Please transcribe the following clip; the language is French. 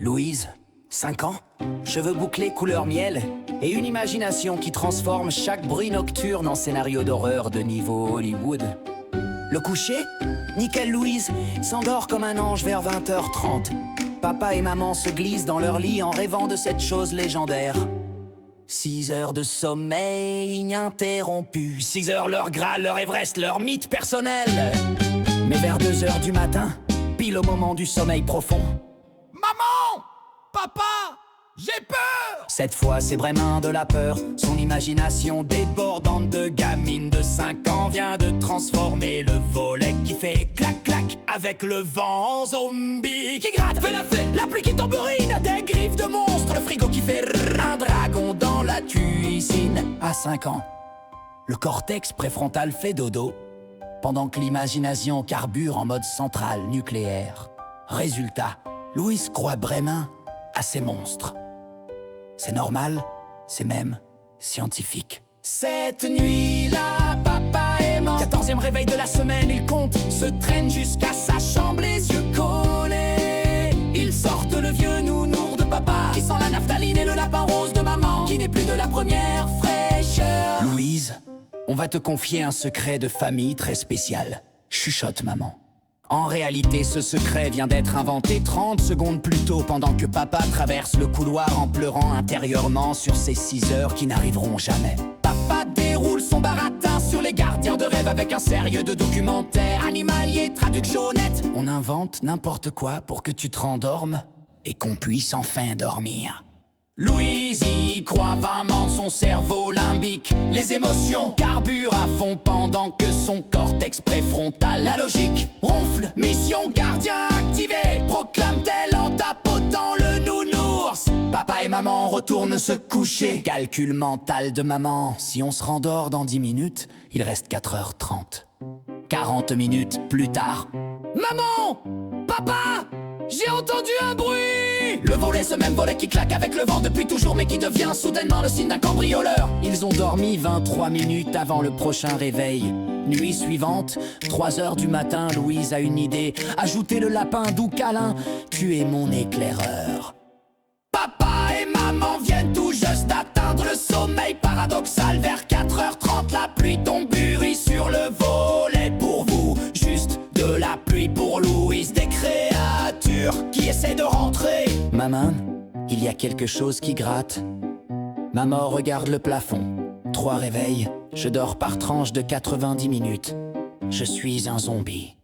Louise, 5 ans, cheveux bouclés couleur miel et une imagination qui transforme chaque bruit nocturne en scénario d'horreur de niveau Hollywood. Le coucher, nickel Louise, s'endort comme un ange vers 20h30. Papa et maman se glissent dans leur lit en rêvant de cette chose légendaire. 6 heures de sommeil ininterrompu. 6 heures leur Graal, leur Everest, leur mythe personnel. Mais vers 2 heures du matin, pile au moment du sommeil profond, Maman! Papa! J'ai peur! cette fois c'est vraiment de la peur. Son imagination débordante de gamine de 5 ans vient de transformer le volet qui fait clac clac avec le vent en zombie qui gratte. La pluie qui tambourine, des griffes de monstres, le frigo qui fait un dragon dans la cuisine. À 5 ans, le cortex préfrontal fait dodo pendant que l'imagination carbure en mode centrale nucléaire. Résultat, Louise croit vraiment à ces monstres. C'est normal, c'est même scientifique. Cette nuit-là, papa est mort. 14e réveil de la semaine, il compte, se traîne jusqu'à sa chambre, les yeux collés. Ils sortent le vieux nounours de papa, qui sent la naphtaline et le lapin rose de maman, qui n'est plus de la première fraîcheur. Louise, on va te confier un secret de famille très spécial. Chuchote maman. En réalité, ce secret vient d'être inventé 30 secondes plus tôt, pendant que papa traverse le couloir en pleurant intérieurement sur ces 6 heures qui n'arriveront jamais. Papa déroule son baratin sur les gardiens de rêve avec un sérieux de documentaire animalier, traduction nette. On invente n'importe quoi pour que tu te rendormes et qu'on puisse enfin dormir. Louise y croit vraiment, son cerveau limbique, les émotions carburent à fond pendant que son cortex préfrontal, la logique, ronfle. Mission gardien activée, proclame-t-elle en tapotant le nounours. Papa et maman retournent se coucher. Calcul mental de maman, si on se rendort dans 10 minutes, il reste 4h30. 40 minutes plus tard. Maman! Papa! J'ai entendu un bruit! Le volet, ce même volet qui claque avec le vent depuis toujours, mais qui devient soudainement le signe d'un cambrioleur. Ils ont dormi 23 minutes avant le prochain réveil. Nuit suivante, 3 heures du matin, Louise a une idée. Ajouter le lapin doux câlin. Tu es mon éclaireur. Papa et maman viennent tout juste d'atteindre le sommeil paradoxal. Vers 4h30, la pluie tombe burie sur le volet. Pour vous, juste de la pluie. Pour Louise, des créatures qui essaient de rentrer. Maman, il y a quelque chose qui gratte. Maman regarde le plafond. 3 réveils, je dors par tranche de 90 minutes. Je suis un zombie.